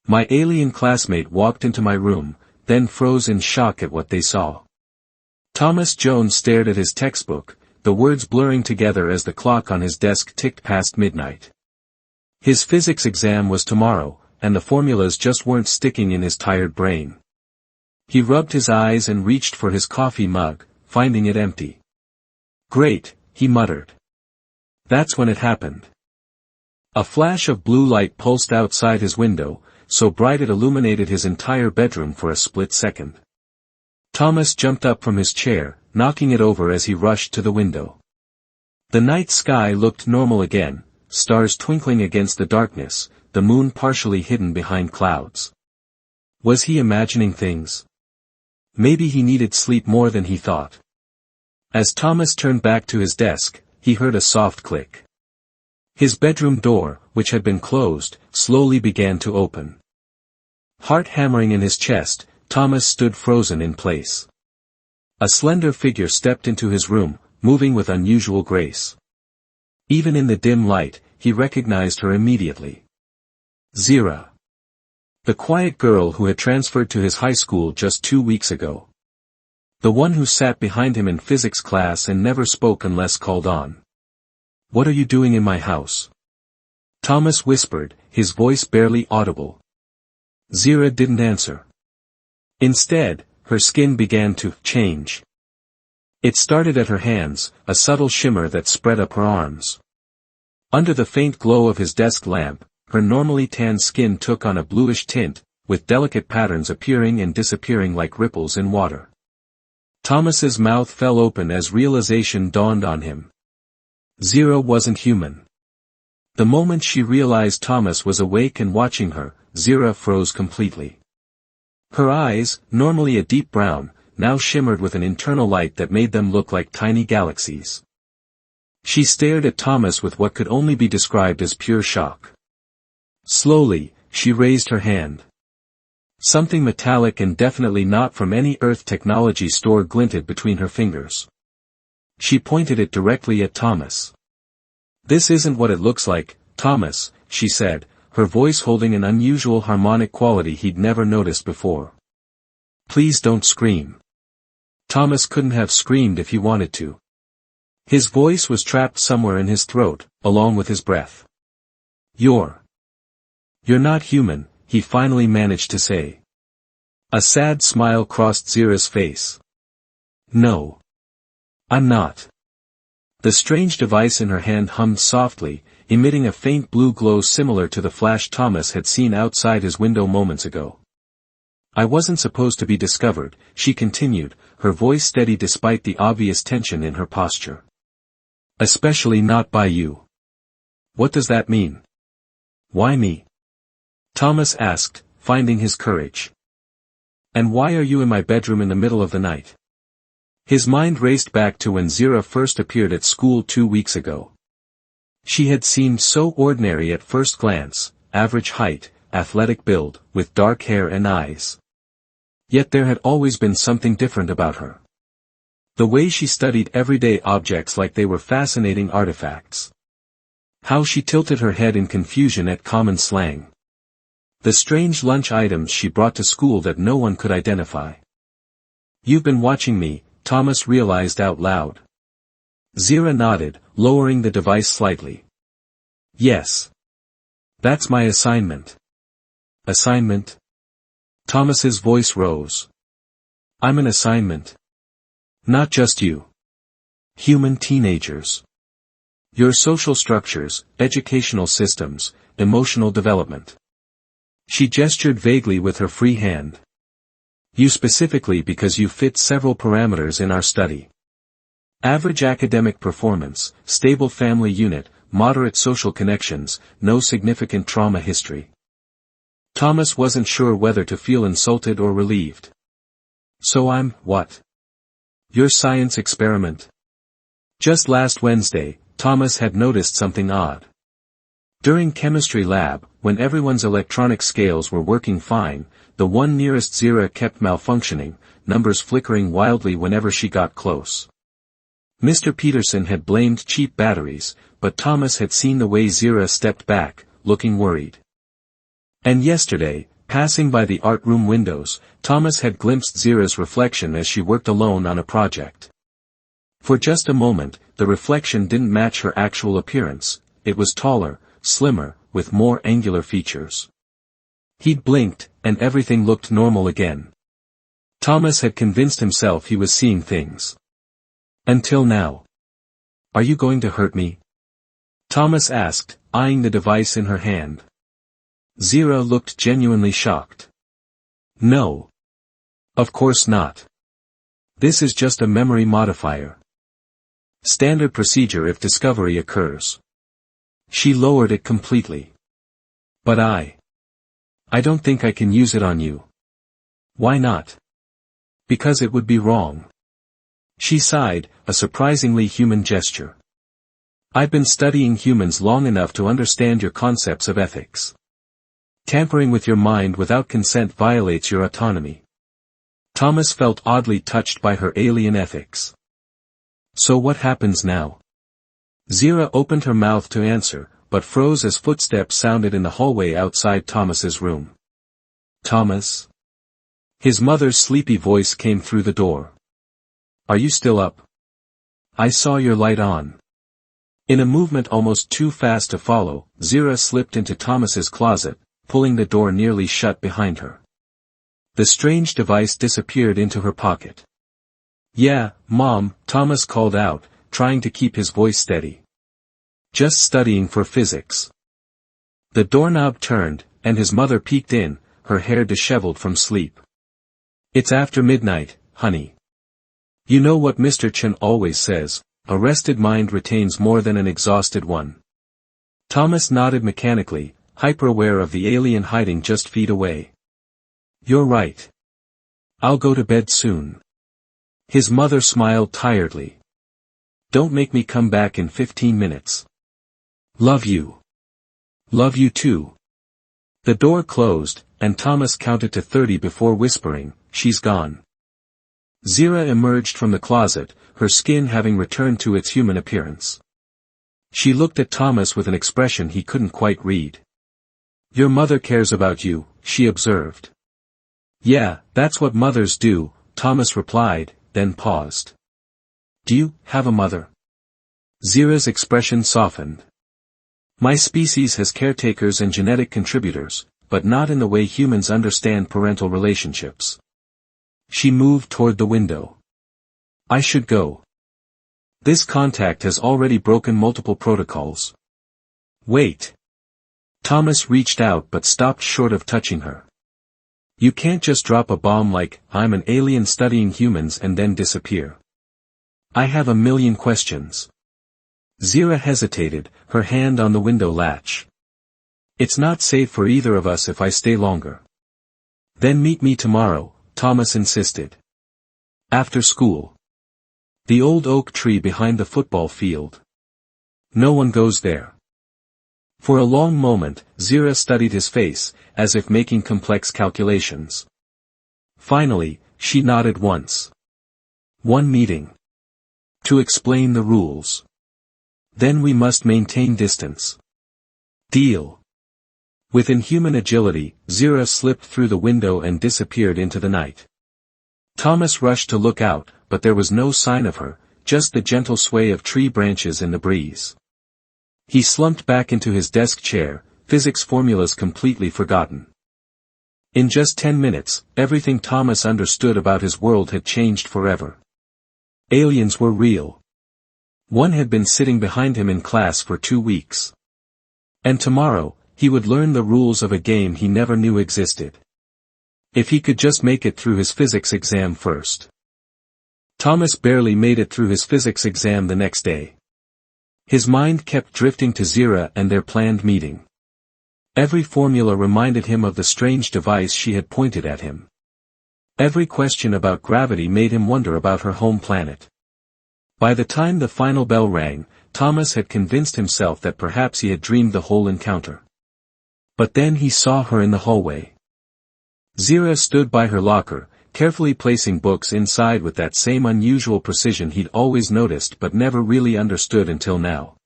My alien classmate walked into my room, then froze in shock at what they saw. Thomas Jones stared at his textbook, the words blurring together as the clock on his desk ticked past midnight. His physics exam was tomorrow, and the formulas just weren't sticking in his tired brain. He rubbed his eyes and reached for his coffee mug, finding it empty. "Great," he muttered. That's when it happened. A flash of blue light pulsed outside his window, so bright it illuminated his entire bedroom for a split second. Thomas jumped up from his chair, knocking it over as he rushed to the window. The night sky looked normal again, stars twinkling against the darkness, the moon partially hidden behind clouds. Was he imagining things? Maybe he needed sleep more than he thought. As Thomas turned back to his desk, he heard a soft click. His bedroom door, which had been closed, slowly began to open. Heart hammering in his chest, Thomas stood frozen in place. A slender figure stepped into his room, moving with unusual grace. Even in the dim light, he recognized her immediately. Zira. The quiet girl who had transferred to his high school just 2 weeks ago. The one who sat behind him in physics class and never spoke unless called on. "What are you doing in my house?" Thomas whispered, his voice barely audible. Zira didn't answer. Instead, her skin began to change. It started at her hands, a subtle shimmer that spread up her arms. Under the faint glow of his desk lamp, her normally tan skin took on a bluish tint, with delicate patterns appearing and disappearing like ripples in water. Thomas's mouth fell open as realization dawned on him. Zira wasn't human. The moment she realized Thomas was awake and watching her, Zira froze completely. Her eyes, normally a deep brown, now shimmered with an internal light that made them look like tiny galaxies. She stared at Thomas with what could only be described as pure shock. Slowly, she raised her hand. Something metallic and definitely not from any Earth technology store glinted between her fingers. She pointed it directly at Thomas. "This isn't what it looks like, Thomas," she said, her voice holding an unusual harmonic quality he'd never noticed before. "Please don't scream." Thomas couldn't have screamed if he wanted to. His voice was trapped somewhere in his throat, along with his breath. You're not human," he finally managed to say. A sad smile crossed Zira's face. "No. I'm not." The strange device in her hand hummed softly, emitting a faint blue glow similar to the flash Thomas had seen outside his window moments ago. "I wasn't supposed to be discovered," she continued, her voice steady despite the obvious tension in her posture. "Especially not by you." "What does that mean?" "Why me?" Thomas asked, finding his courage. "And why are you in my bedroom in the middle of the night?" His mind raced back to when Zira first appeared at school 2 weeks ago. She had seemed so ordinary at first glance, average height, athletic build, with dark hair and eyes. Yet there had always been something different about her. The way she studied everyday objects like they were fascinating artifacts. How she tilted her head in confusion at common slang. The strange lunch items she brought to school that no one could identify. "You've been watching me," Thomas realized out loud. Zira nodded, lowering the device slightly. "Yes. That's my assignment." "Assignment?" Thomas's voice rose. "I'm an assignment. Not just you. Human teenagers. Your social structures, educational systems, emotional development." She gestured vaguely with her free hand. "You specifically because you fit several parameters in our study. Average academic performance, stable family unit, moderate social connections, no significant trauma history." Thomas wasn't sure whether to feel insulted or relieved. "So I'm, what? Your science experiment?" Just last Wednesday, Thomas had noticed something odd. During chemistry lab, when everyone's electronic scales were working fine, the one nearest Zira kept malfunctioning, numbers flickering wildly whenever she got close. Mr. Peterson had blamed cheap batteries, but Thomas had seen the way Zira stepped back, looking worried. And yesterday, Passing by the art room windows, Thomas had glimpsed Zira's reflection as she worked alone on a project. For just a moment, the reflection didn't match her actual appearance. It was taller, slimmer, with more angular features. He'd blinked, and everything looked normal again. Thomas had convinced himself he was seeing things. Until now. "Are you going to hurt me?" Thomas asked, eyeing the device in her hand. Zira looked genuinely shocked. "No. Of course not. This is just a memory modifier. Standard procedure if discovery occurs." She lowered it completely. "But I don't think I can use it on you." "Why not?" "Because it would be wrong." She sighed, a surprisingly human gesture. "I've been studying humans long enough to understand your concepts of ethics. Tampering with your mind without consent violates your autonomy." Thomas felt oddly touched by her alien ethics. "So what happens now?" Zira opened her mouth to answer, but froze as footsteps sounded in the hallway outside Thomas's room. "Thomas?" His mother's sleepy voice came through the door. "Are you still up? I saw your light on." In a movement almost too fast to follow, Zira slipped into Thomas's closet, pulling the door nearly shut behind her. The strange device disappeared into her pocket. "Yeah, Mom," Thomas called out, trying to keep his voice steady. "Just studying for physics." The doorknob turned, and his mother peeked in, her hair disheveled from sleep. "It's after midnight, honey. You know what Mr. Chen always says, a rested mind retains more than an exhausted one." Thomas nodded mechanically, hyper-aware of the alien hiding just feet away. "You're right. I'll go to bed soon." His mother smiled tiredly. "Don't make me come back in 15 minutes. Love you." "Love you too." The door closed, and Thomas counted to 30 before whispering, "She's gone." Zira emerged from the closet, her skin having returned to its human appearance. She looked at Thomas with an expression he couldn't quite read. "Your mother cares about you," she observed. "Yeah, that's what mothers do," Thomas replied, then paused. "Do you have a mother?" Zira's expression softened. "My species has caretakers and genetic contributors, but not in the way humans understand parental relationships." She moved toward the window. "I should go. This contact has already broken multiple protocols." "Wait." Thomas reached out but stopped short of touching her. "You can't just drop a bomb like, 'I'm an alien studying humans' and then disappear. I have a million questions." Zira hesitated, her hand on the window latch. "It's not safe for either of us if I stay longer." "Then meet me tomorrow," Thomas insisted. "After school." "The old oak tree behind the football field." "No one goes there." For a long moment, Zira studied his face, as if making complex calculations. Finally, she nodded once. "One meeting. To explain the rules. Then we must maintain distance." "Deal." With inhuman agility, Zira slipped through the window and disappeared into the night. Thomas rushed to look out, but there was no sign of her, just the gentle sway of tree branches in the breeze. He slumped back into his desk chair, physics formulas completely forgotten. In just 10 minutes, everything Thomas understood about his world had changed forever. Aliens were real. One had been sitting behind him in class for 2 weeks. And tomorrow, he would learn the rules of a game he never knew existed. If he could just make it through his physics exam first. Thomas barely made it through his physics exam the next day. His mind kept drifting to Zira and their planned meeting. Every formula reminded him of the strange device she had pointed at him. Every question about gravity made him wonder about her home planet. By the time the final bell rang, Thomas had convinced himself that perhaps he had dreamed the whole encounter. But then he saw her in the hallway. Zira stood by her locker, carefully placing books inside with that same unusual precision he'd always noticed but never really understood until now.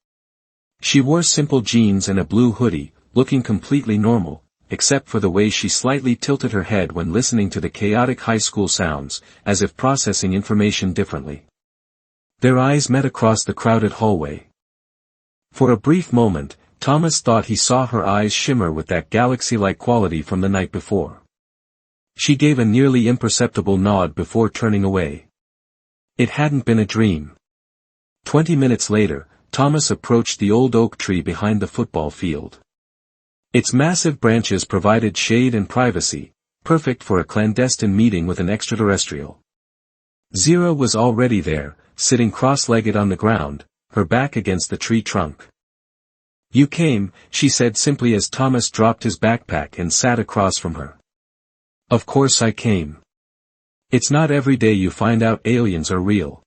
She wore simple jeans and a blue hoodie, looking completely normal, except for the way she slightly tilted her head when listening to the chaotic high school sounds, as if processing information differently. Their eyes met across the crowded hallway. For a brief moment, Thomas thought he saw her eyes shimmer with that galaxy-like quality from the night before. She gave a nearly imperceptible nod before turning away. It hadn't been a dream. 20 minutes later, Thomas approached the old oak tree behind the football field. Its massive branches provided shade and privacy, perfect for a clandestine meeting with an extraterrestrial. Zira was already there, sitting cross-legged on the ground, her back against the tree trunk. "You came," she said simply as Thomas dropped his backpack and sat across from her. "Of course I came. It's not every day you find out aliens are real."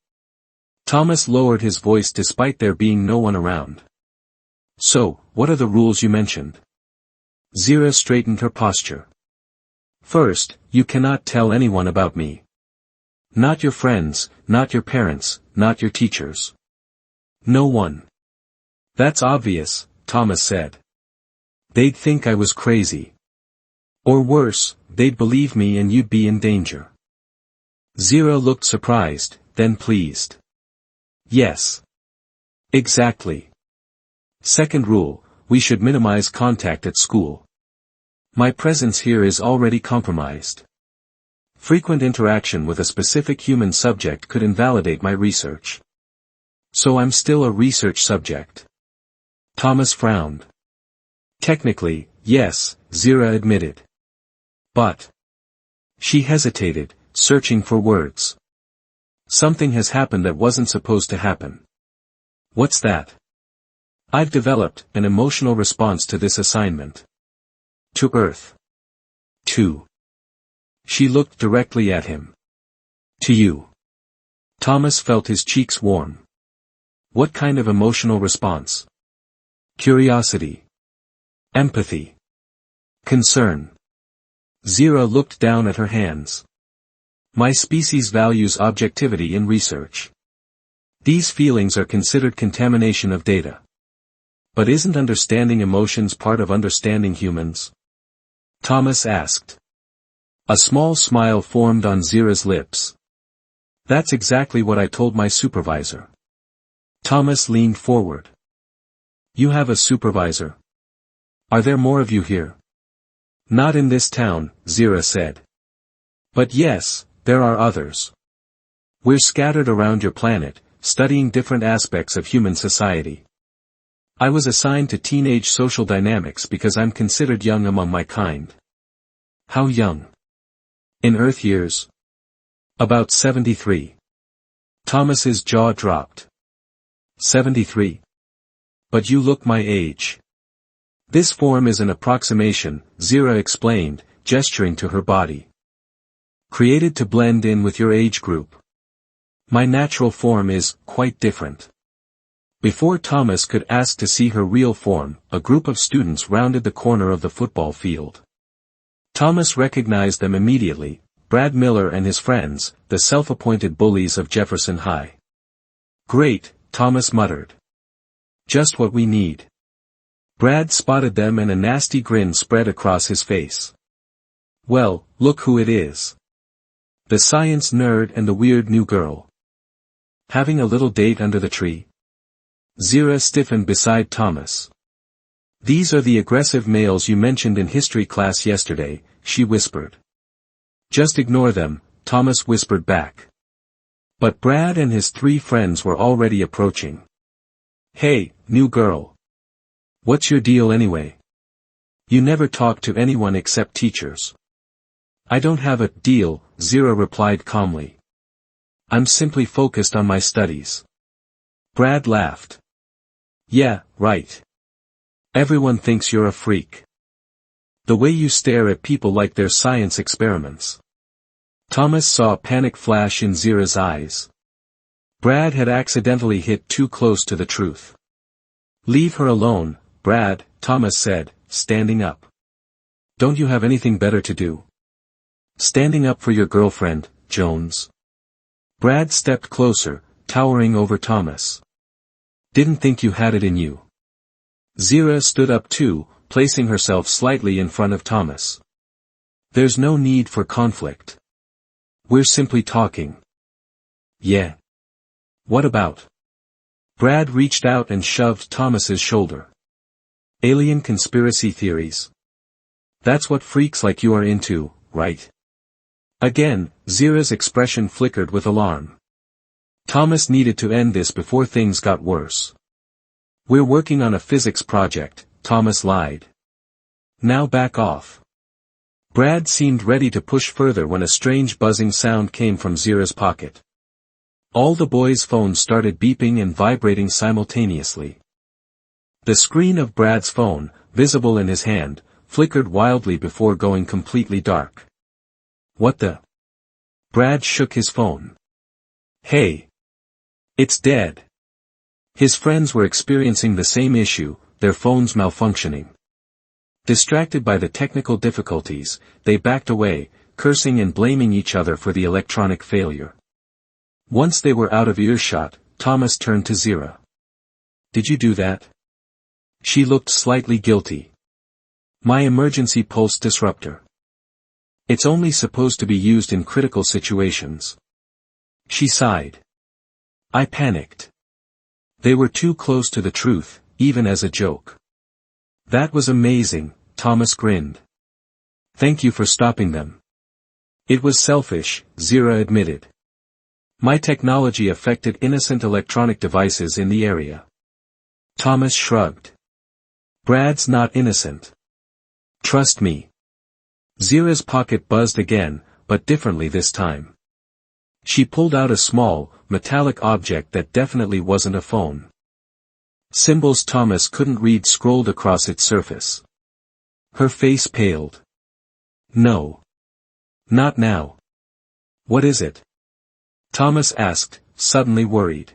Thomas lowered his voice despite there being no one around. "So, what are the rules you mentioned?" Zira straightened her posture. "First, you cannot tell anyone about me. Not your friends, not your parents, not your teachers. No one." "That's obvious," Thomas said. "They'd think I was crazy. Or worse, they'd believe me and you'd be in danger." Zira looked surprised, then pleased. "Yes. Exactly. Second rule, we should minimize contact at school. My presence here is already compromised. Frequent interaction with a specific human subject could invalidate my research. So I'm still a research subject." Thomas frowned. "Technically, yes," Zira admitted. "But..." She hesitated, searching for words. "Something has happened that wasn't supposed to happen." "What's that?" "I've developed an emotional response to this assignment. To Earth. To..." She looked directly at him. "To you." Thomas felt his cheeks warm. "What kind of emotional response?" "Curiosity. Empathy. Concern." Zira looked down at her hands. "My species values objectivity in research. These feelings are considered contamination of data. But isn't understanding emotions part of understanding humans?" Thomas asked. A small smile formed on Zira's lips. "That's exactly what I told my supervisor." Thomas leaned forward. "You have a supervisor? Are there more of you here?" "Not in this town," Zira said. "But yes, there are others. We're scattered around your planet, studying different aspects of human society. I was assigned to teenage social dynamics because I'm considered young among my kind." "How young?" "In Earth years?" "About 73. Thomas's jaw dropped. 73. "But you look my age." "This form is an approximation," Zira explained, gesturing to her body. "Created to blend in with your age group. My natural form is quite different." Before Thomas could ask to see her real form, a group of students rounded the corner of the football field. Thomas recognized them immediately, Brad Miller and his friends, the self-appointed bullies of Jefferson High. "Great," Thomas muttered. "Just what we need." Brad spotted them and a nasty grin spread across his face. "Well, look who it is. The science nerd and the weird new girl. Having a little date under the tree?" Zira stiffened beside Thomas. "These are the aggressive males you mentioned in history class yesterday," she whispered. "Just ignore them," Thomas whispered back. But Brad and his 3 friends were already approaching. "Hey, new girl. What's your deal anyway? You never talk to anyone except teachers." "I don't have a deal," Zira replied calmly. "I'm simply focused on my studies." Brad laughed. "Yeah, right. Everyone thinks you're a freak. The way you stare at people like they're science experiments." Thomas saw a panic flash in Zira's eyes. Brad had accidentally hit too close to the truth. "Leave her alone, Brad," Thomas said, standing up. "Don't you have anything better to do? Standing up for your girlfriend, Jones?" Brad stepped closer, towering over Thomas. "Didn't think you had it in you." Zira stood up too, placing herself slightly in front of Thomas. There's no need for conflict. We're simply talking. Yeah. What about? Brad reached out and shoved Thomas's shoulder. Alien conspiracy theories. That's what freaks like you are into, right? Again, Zira's expression flickered with alarm. Thomas needed to end this before things got worse. We're working on a physics project, Thomas lied. Now back off. Brad seemed ready to push further when a strange buzzing sound came from Zira's pocket. All the boys' phones started beeping and vibrating simultaneously. The screen of Brad's phone, visible in his hand, flickered wildly before going completely dark. What the? Brad shook his phone. Hey! It's dead. His friends were experiencing the same issue, their phones malfunctioning. Distracted by the technical difficulties, they backed away, cursing and blaming each other for the electronic failure. Once they were out of earshot, Thomas turned to Zira. Did you do that? She looked slightly guilty. My emergency pulse disruptor. It's only supposed to be used in critical situations. She sighed. I panicked. They were too close to the truth, even as a joke. That was amazing, Thomas grinned. Thank you for stopping them. It was selfish, Zira admitted. My technology affected innocent electronic devices in the area. Thomas shrugged. Brad's not innocent. Trust me. Zira's pocket buzzed again, but differently this time. She pulled out a small, metallic object that definitely wasn't a phone. Symbols Thomas couldn't read scrolled across its surface. Her face paled. No. Not now. What is it? Thomas asked, suddenly worried.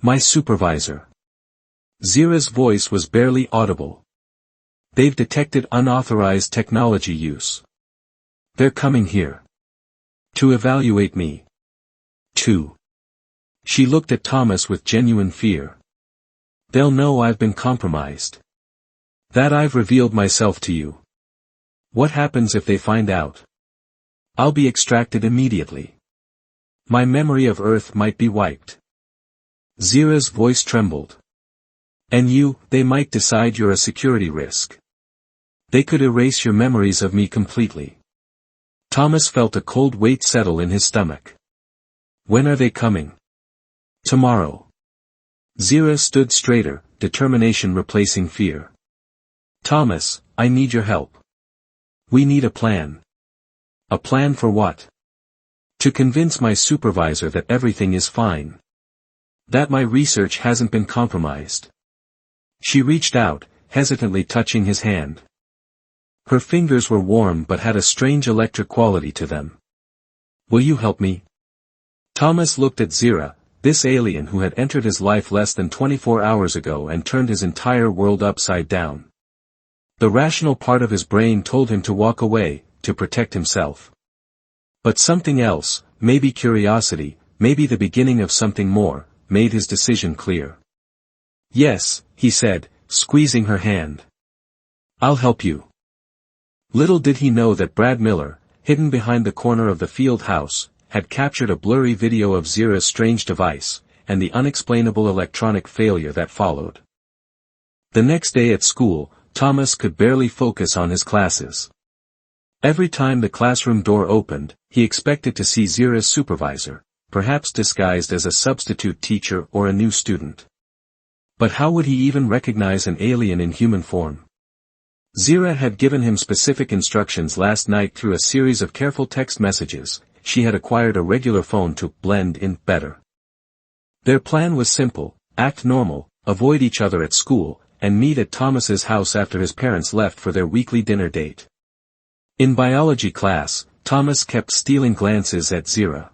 My supervisor. Zira's voice was barely audible. They've detected unauthorized technology use. They're coming here. To evaluate me. She looked at Thomas with genuine fear. They'll know I've been compromised. That I've revealed myself to you. What happens if they find out? I'll be extracted immediately. My memory of Earth might be wiped. Zira's voice trembled. And you, they might decide you're a security risk. They could erase your memories of me completely. Thomas felt a cold weight settle in his stomach. When are they coming? Tomorrow. Zira stood straighter, determination replacing fear. Thomas, I need your help. We need a plan. A plan for what? To convince my supervisor that everything is fine. That my research hasn't been compromised. She reached out, hesitantly touching his hand. Her fingers were warm but had a strange electric quality to them. Will you help me? Thomas looked at Zira, this alien who had entered his life less than 24 hours ago and turned his entire world upside down. The rational part of his brain told him to walk away, to protect himself. But something else, maybe curiosity, maybe the beginning of something more, made his decision clear. Yes, he said, squeezing her hand. I'll help you. Little did he know that Brad Miller, hidden behind the corner of the field house, had captured a blurry video of Zira's strange device, and the unexplainable electronic failure that followed. The next day at school, Thomas could barely focus on his classes. Every time the classroom door opened, he expected to see Zira's supervisor, perhaps disguised as a substitute teacher or a new student. But how would he even recognize an alien in human form? Zira had given him specific instructions last night through a series of careful text messages. She had acquired a regular phone to blend in better. Their plan was simple: act normal, avoid each other at school, and meet at Thomas's house after his parents left for their weekly dinner date. In biology class, Thomas kept stealing glances at Zira.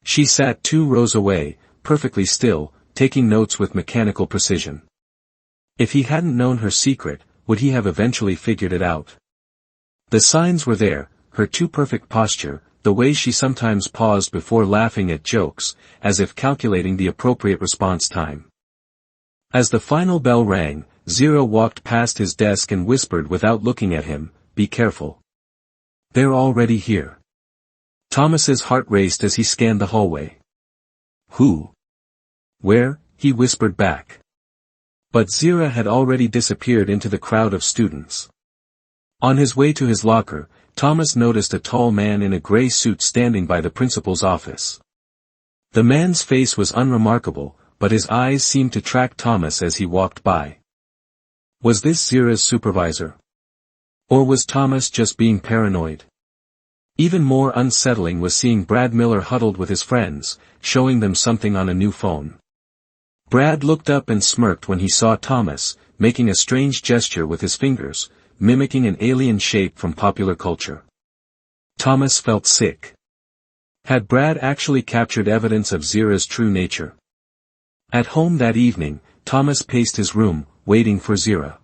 She sat 2 rows away, perfectly still, taking notes with mechanical precision. If he hadn't known her secret, would he have eventually figured it out? The signs were there: her too-perfect posture, the way she sometimes paused before laughing at jokes, as if calculating the appropriate response time. As the final bell rang, Zero walked past his desk and whispered without looking at him, "Be careful. They're already here." Thomas's heart raced as he scanned the hallway. "Who? Where?" he whispered back. But Zira had already disappeared into the crowd of students. On his way to his locker, Thomas noticed a tall man in a gray suit standing by the principal's office. The man's face was unremarkable, but his eyes seemed to track Thomas as he walked by. Was this Zira's supervisor? Or was Thomas just being paranoid? Even more unsettling was seeing Brad Miller huddled with his friends, showing them something on a new phone. Brad looked up and smirked when he saw Thomas, making a strange gesture with his fingers, mimicking an alien shape from popular culture. Thomas felt sick. Had Brad actually captured evidence of Zira's true nature? At home that evening, Thomas paced his room, waiting for Zira.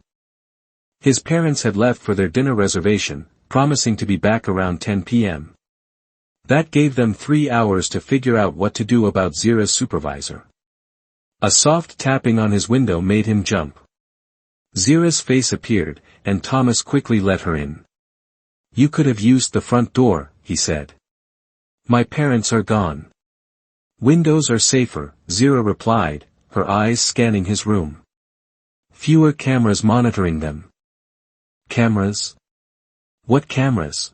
His parents had left for their dinner reservation, promising to be back around 10 p.m. That gave them 3 hours to figure out what to do about Zira's supervisor. A soft tapping on his window made him jump. Zira's face appeared, and Thomas quickly let her in. "You could have used the front door," he said. "My parents are gone." "Windows are safer," Zira replied, her eyes scanning his room. "Fewer cameras monitoring them." "Cameras? What cameras?"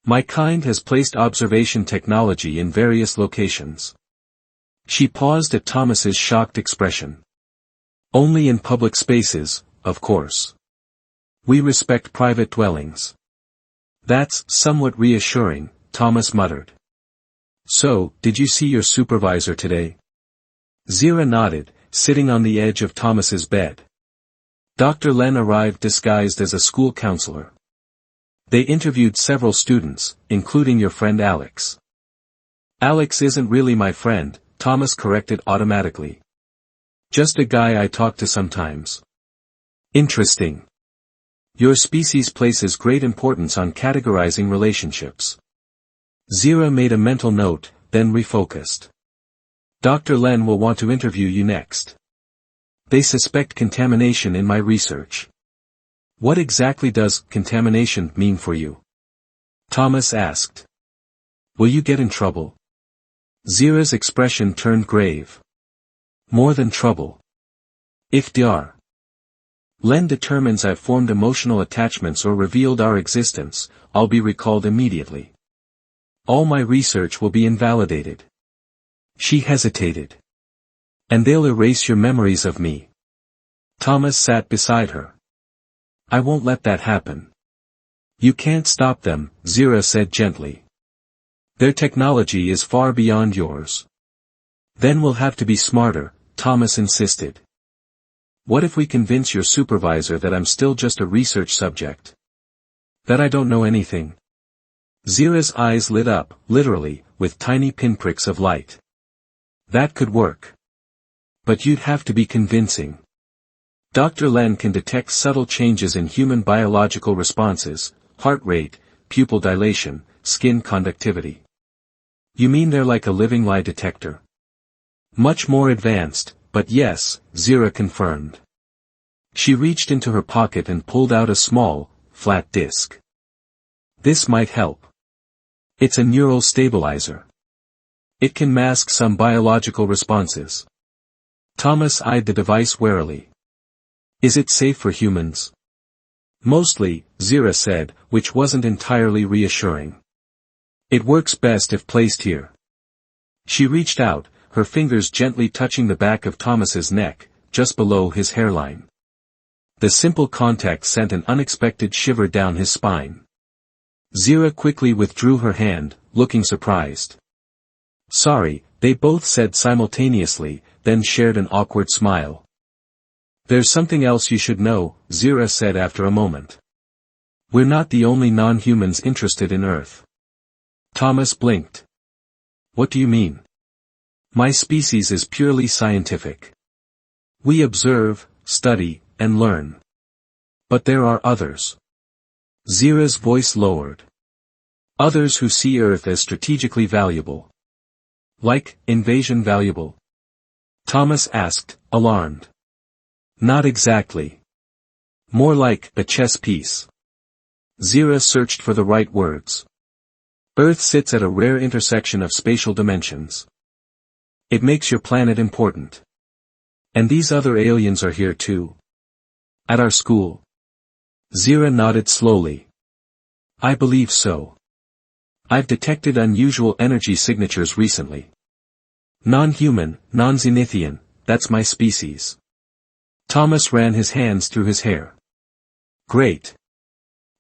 "My kind has placed observation technology in various locations." She paused at Thomas's shocked expression. "Only in public spaces, of course. We respect private dwellings." "That's somewhat reassuring," Thomas muttered. "So, did you see your supervisor today?" Zira nodded, sitting on the edge of Thomas's bed. Dr. Len arrived disguised as a school counselor. "They interviewed several students, including your friend Alex." "Alex isn't really my friend," Thomas corrected automatically. "Just a guy I talk to sometimes." "Interesting. Your species places great importance on categorizing relationships." Zira made a mental note, then refocused. "Dr. Len will want to interview you next. They suspect contamination in my research." "What exactly does contamination mean for you?" Thomas asked. "Will you get in trouble?" Zira's expression turned grave. "More than trouble. If Dr. Len determines I've formed emotional attachments or revealed our existence, I'll be recalled immediately. All my research will be invalidated." She hesitated. "And they'll erase your memories of me." Thomas sat beside her. "I won't let that happen." "You can't stop them," Zira said gently. "Their technology is far beyond yours." "Then we'll have to be smarter," Thomas insisted. "What if we convince your supervisor that I'm still just a research subject? That I don't know anything?" Zira's eyes lit up, literally, with tiny pinpricks of light. "That could work. But you'd have to be convincing. Dr. Len can detect subtle changes in human biological responses, heart rate, pupil dilation, skin conductivity." "You mean they're like a living lie detector?" "Much more advanced, but yes," Zira confirmed. She reached into her pocket and pulled out a small, flat disc. "This might help. It's a neural stabilizer. It can mask some biological responses." Thomas eyed the device warily. "Is it safe for humans?" "Mostly," Zira said, which wasn't entirely reassuring. "It works best if placed here." She reached out, her fingers gently touching the back of Thomas's neck, just below his hairline. The simple contact sent an unexpected shiver down his spine. Zira quickly withdrew her hand, looking surprised. "Sorry," they both said simultaneously, then shared an awkward smile. "There's something else you should know," Zira said after a moment. "We're not the only non-humans interested in Earth." Thomas blinked. "What do you mean?" "My species is purely scientific. We observe, study, and learn. But there are others." Zira's voice lowered. "Others who see Earth as strategically valuable." "Like, invasion valuable?" Thomas asked, alarmed. Not exactly. More like a chess piece. Zira searched for the right words. Earth sits at a rare intersection of spatial dimensions. It makes your planet important. And these other aliens are here too. At our school. Zira nodded slowly. I believe so. I've detected unusual energy signatures recently. Non-human, non-Zenithian, that's my species. Thomas ran his hands through his hair. Great.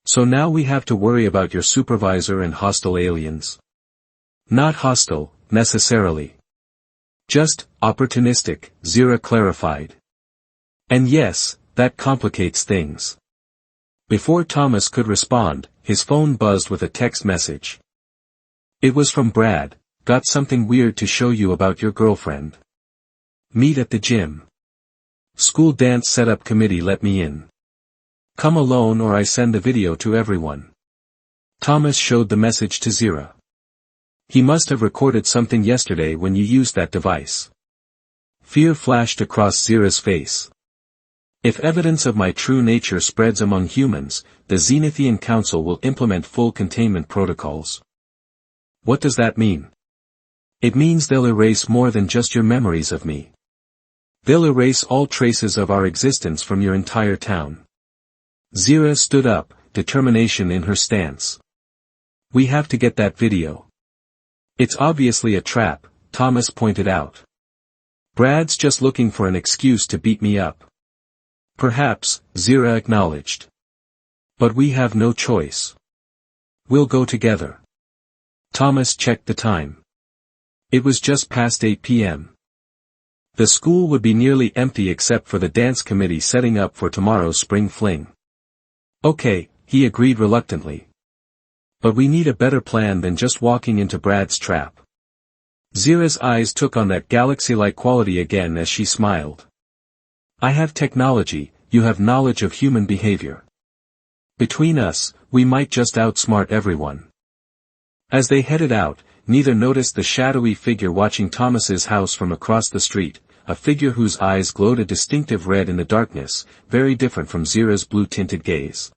So now we have to worry about your supervisor and hostile aliens. Not hostile, necessarily. Just, opportunistic, Zira clarified. And yes, that complicates things. Before Thomas could respond, his phone buzzed with a text message. It was from Brad. Got something weird to show you about your girlfriend. Meet at the gym. School dance setup committee let me in. Come alone or I send the video to everyone. Thomas showed the message to Zira. He must have recorded something yesterday when you used that device. Fear flashed across Zira's face. If evidence of my true nature spreads among humans, the Zenithian Council will implement full containment protocols. What does that mean? It means they'll erase more than just your memories of me. They'll erase all traces of our existence from your entire town. Zira stood up, determination in her stance. We have to get that video. It's obviously a trap, Thomas pointed out. Brad's just looking for an excuse to beat me up. Perhaps, Zira acknowledged. But we have no choice. We'll go together. Thomas checked the time. It was just past 8 p.m. The school would be nearly empty except for the dance committee setting up for tomorrow's spring fling. Okay, he agreed reluctantly. But we need a better plan than just walking into Brad's trap. Zira's eyes took on that galaxy-like quality again as she smiled. I have technology, you have knowledge of human behavior. Between us, we might just outsmart everyone. As they headed out, neither noticed the shadowy figure watching Thomas's house from across the street, a figure whose eyes glowed a distinctive red in the darkness, very different from Zira's blue-tinted gaze.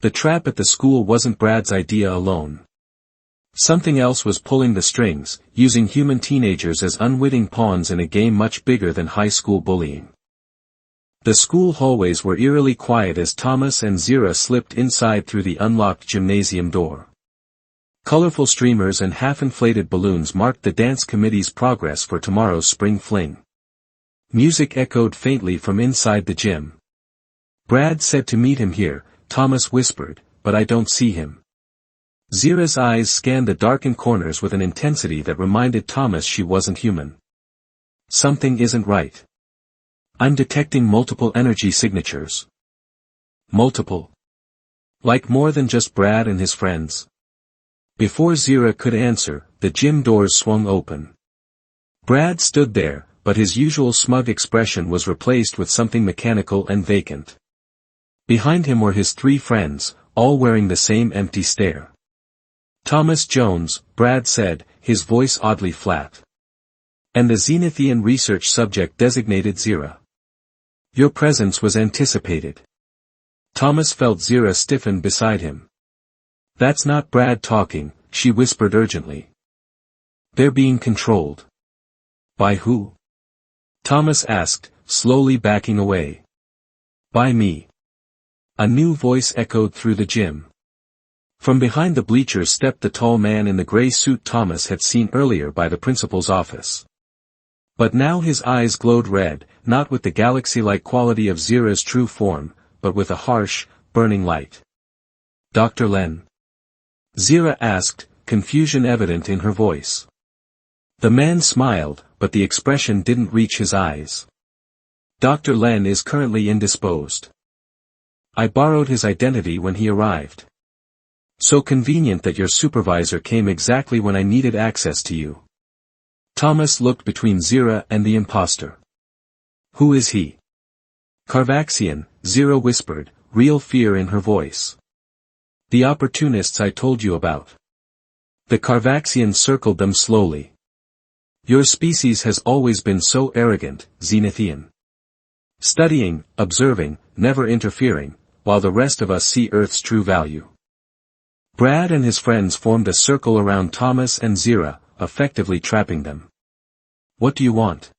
The trap at the school wasn't Brad's idea alone. Something else was pulling the strings, using human teenagers as unwitting pawns in a game much bigger than high school bullying. The school hallways were eerily quiet as Thomas and Zira slipped inside through the unlocked gymnasium door. Colorful streamers and half-inflated balloons marked the dance committee's progress for tomorrow's spring fling. Music echoed faintly from inside the gym. Brad said to meet him here, Thomas whispered, but I don't see him. Zira's eyes scanned the darkened corners with an intensity that reminded Thomas she wasn't human. Something isn't right. I'm detecting multiple energy signatures. Multiple. Like more than just Brad and his friends. Before Zira could answer, the gym doors swung open. Brad stood there, but his usual smug expression was replaced with something mechanical and vacant. Behind him were his three friends, all wearing the same empty stare. Thomas Jones, Brad said, his voice oddly flat. And the Zenithian research subject designated Zira. Your presence was anticipated. Thomas felt Zira stiffen beside him. That's not Brad talking, she whispered urgently. They're being controlled. By who? Thomas asked, slowly backing away. By me. A new voice echoed through the gym. From behind the bleachers stepped the tall man in the gray suit Thomas had seen earlier by the principal's office. But now his eyes glowed red, not with the galaxy-like quality of Zira's true form, but with a harsh, burning light. Dr. Len? Zira asked, confusion evident in her voice. The man smiled, but the expression didn't reach his eyes. Dr. Len is currently indisposed. I borrowed his identity when he arrived. So convenient that your supervisor came exactly when I needed access to you. Thomas looked between Zira and the imposter. Who is he? Carvaxian, Zira whispered, real fear in her voice. The opportunists I told you about. The Carvaxian circled them slowly. Your species has always been so arrogant, Zenithian. Studying, observing, never interfering, while the rest of us see Earth's true value. Brad and his friends formed a circle around Thomas and Zira, effectively trapping them. What do you want?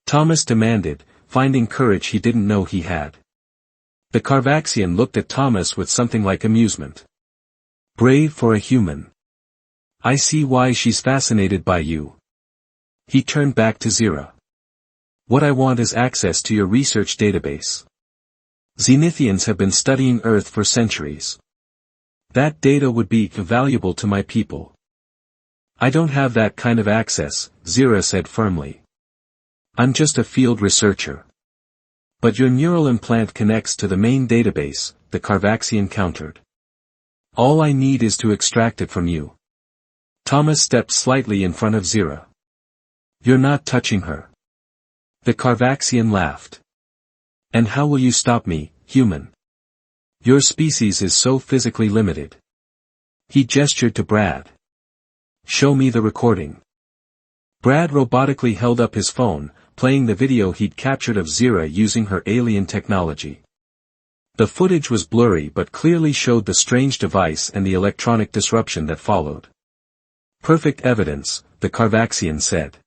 Thomas demanded, finding courage he didn't know he had. The Carvaxian looked at Thomas with something like amusement. Brave for a human. I see why she's fascinated by you. He turned back to Zira. What I want is access to your research database. Zenithians have been studying Earth for centuries. That data would be valuable to my people. I don't have that kind of access, Zira said firmly. I'm just a field researcher. But your neural implant connects to the main database, the Carvaxian countered. All I need is to extract it from you. Thomas stepped slightly in front of Zira. You're not touching her. The Carvaxian laughed. And how will you stop me, human? Your species is so physically limited. He gestured to Brad. Show me the recording. Brad robotically held up his phone, playing the video he'd captured of Zira using her alien technology. The footage was blurry but clearly showed the strange device and the electronic disruption that followed. Perfect evidence, the Carvaxian said.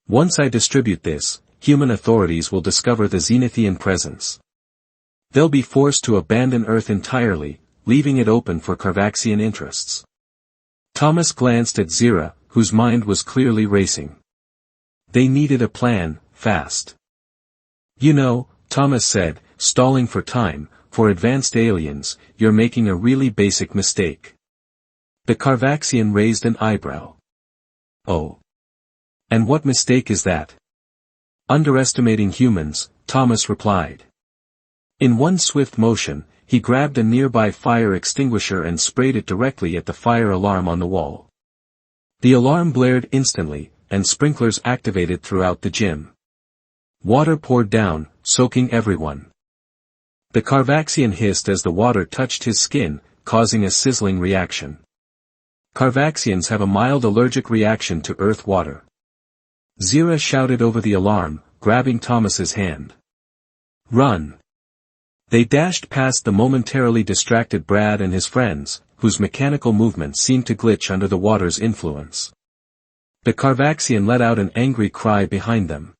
Once I distribute this, human authorities will discover the Zenithian presence. They'll be forced to abandon Earth entirely, leaving it open for Carvaxian interests. Thomas glanced at Zira, whose mind was clearly racing. They needed a plan, fast. You know, Thomas said, stalling for time, for advanced aliens, you're making a really basic mistake. The Carvaxian raised an eyebrow. Oh. And what mistake is that? Underestimating humans, Thomas replied. In one swift motion, he grabbed a nearby fire extinguisher and sprayed it directly at the fire alarm on the wall. The alarm blared instantly, and sprinklers activated throughout the gym. Water poured down, soaking everyone. The Carvaxian hissed as the water touched his skin, causing a sizzling reaction. Carvaxians have a mild allergic reaction to earth water. Zira shouted over the alarm, grabbing Thomas's hand. Run! They dashed past the momentarily distracted Brad and his friends, whose mechanical movements seemed to glitch under the water's influence. The Carvaxian let out an angry cry behind them.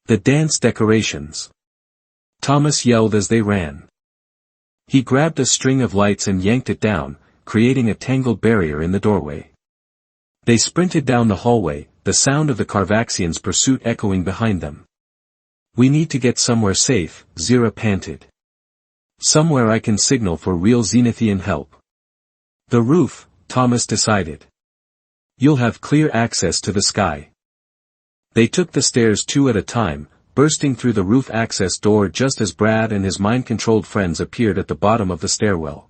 The dance decorations! Thomas yelled as they ran. He grabbed a string of lights and yanked it down, creating a tangled barrier in the doorway. They sprinted down the hallway, the sound of the Carvaxians' pursuit echoing behind them. We need to get somewhere safe, Zira panted. Somewhere I can signal for real Zenithian help. The roof, Thomas decided. You'll have clear access to the sky. They took the stairs two at a time, bursting through the roof access door just as Brad and his mind-controlled friends appeared at the bottom of the stairwell.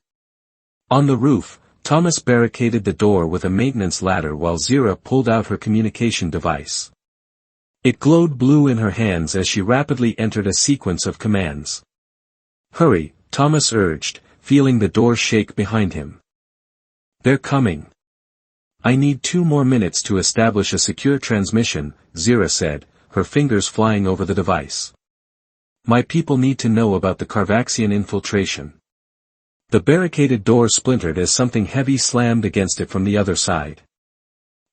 On the roof, Thomas barricaded the door with a maintenance ladder while Zira pulled out her communication device. It glowed blue in her hands as she rapidly entered a sequence of commands. Hurry, Thomas urged, feeling the door shake behind him. They're coming. I need 2 more minutes to establish a secure transmission, Zira said, her fingers flying over the device. My people need to know about the Carvaxian infiltration. The barricaded door splintered as something heavy slammed against it from the other side.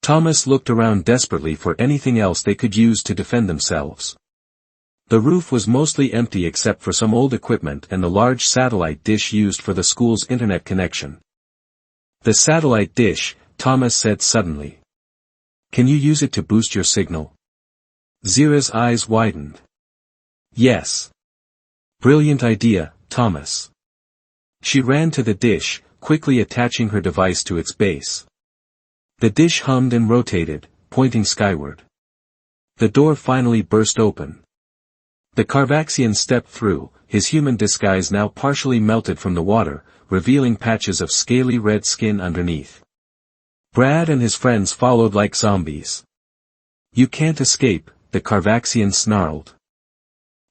Thomas looked around desperately for anything else they could use to defend themselves. The roof was mostly empty except for some old equipment and the large satellite dish used for the school's internet connection. The satellite dish, Thomas said suddenly. Can you use it to boost your signal? Zira's eyes widened. Yes. Brilliant idea, Thomas. She ran to the dish, quickly attaching her device to its base. The dish hummed and rotated, pointing skyward. The door finally burst open. The Carvaxian stepped through, his human disguise now partially melted from the water, revealing patches of scaly red skin underneath. Brad and his friends followed like zombies. You can't escape, the Carvaxian snarled.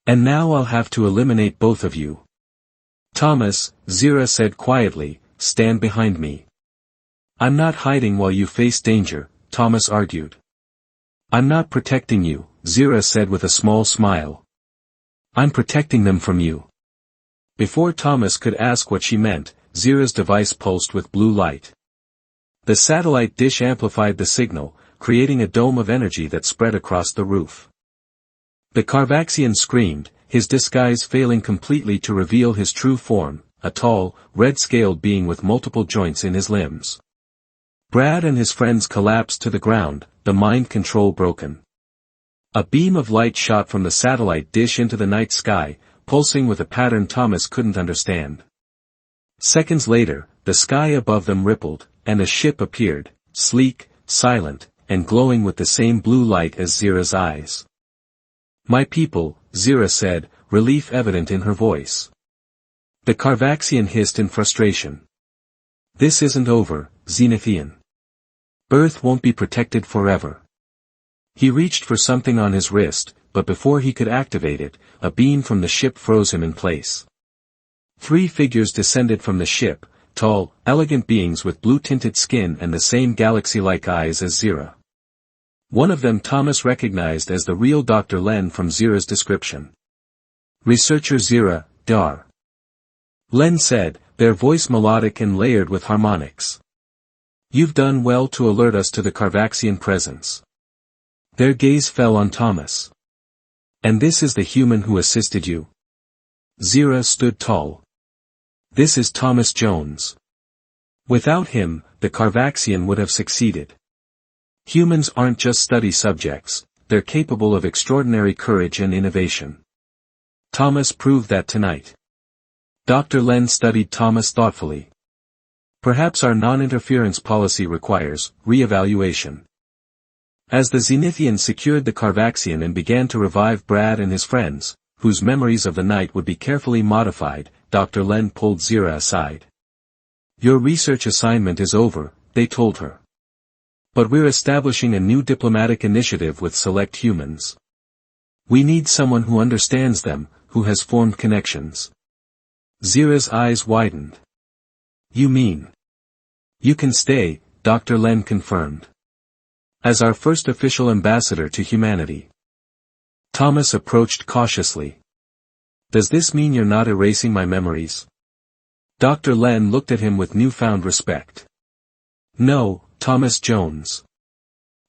And now I'll have to eliminate both of you. Thomas, Zira said quietly, stand behind me. I'm not hiding while you face danger, Thomas argued. I'm not protecting you, Zira said with a small smile. I'm protecting them from you. Before Thomas could ask what she meant, Zira's device pulsed with blue light. The satellite dish amplified the signal, creating a dome of energy that spread across the roof. The Carvaxian screamed, his disguise failing completely to reveal his true form, a tall, red-scaled being with multiple joints in his limbs. Brad and his friends collapsed to the ground, the mind control broken. A beam of light shot from the satellite dish into the night sky, pulsing with a pattern Thomas couldn't understand. Seconds later, the sky above them rippled, and a ship appeared, sleek, silent, and glowing with the same blue light as Zira's eyes. "My people," Zira said, relief evident in her voice. The Carvaxian hissed in frustration. "This isn't over, Zenithian. Earth won't be protected forever." He reached for something on his wrist, but before he could activate it, a beam from the ship froze him in place. 3 figures descended from the ship, tall, elegant beings with blue-tinted skin and the same galaxy-like eyes as Zira. One of them Thomas recognized as the real Dr. Len from Zira's description. "Researcher Zira, Dar." Len said, their voice melodic and layered with harmonics. "You've done well to alert us to the Carvaxian presence." Their gaze fell on Thomas. "And this is the human who assisted you?" Zira stood tall. "This is Thomas Jones. Without him, the Carvaxian would have succeeded. Humans aren't just study subjects, they're capable of extraordinary courage and innovation. Thomas proved that tonight." Dr. Len studied Thomas thoughtfully. "Perhaps our non-interference policy requires re-evaluation." As the Zenithian secured the Carvaxian and began to revive Brad and his friends, whose memories of the night would be carefully modified, Dr. Len pulled Zira aside. "Your research assignment is over," they told her. "But we're establishing a new diplomatic initiative with select humans. We need someone who understands them, who has formed connections." Zira's eyes widened. "You mean? You can stay," Dr. Len confirmed. "As our first official ambassador to humanity." Thomas approached cautiously. "Does this mean you're not erasing my memories?" Dr. Len looked at him with newfound respect. "No, Thomas Jones.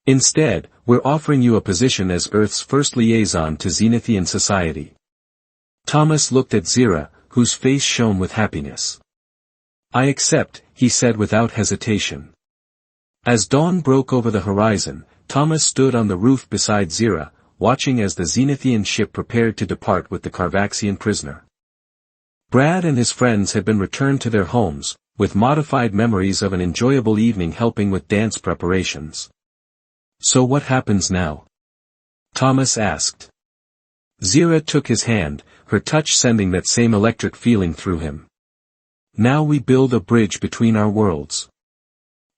Instead, we're offering you a position as Earth's first liaison to Zenithian society." Thomas looked at Zira, whose face shone with happiness. "I accept," he said without hesitation. As dawn broke over the horizon, Thomas stood on the roof beside Zira, watching as the Zenithian ship prepared to depart with the Carvaxian prisoner. Brad and his friends had been returned to their homes, with modified memories of an enjoyable evening helping with dance preparations. "So what happens now?" Thomas asked. Zira took his hand, her touch sending that same electric feeling through him. "Now we build a bridge between our worlds.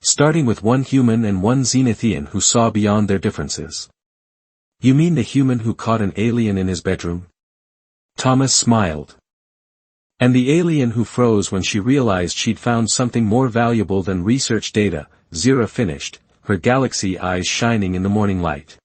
Starting with one human and one Zenithian who saw beyond their differences." "You mean the human who caught an alien in his bedroom?" Thomas smiled. "And the alien who froze when she realized she'd found something more valuable than research data," Zira finished, her galaxy eyes shining in the morning light.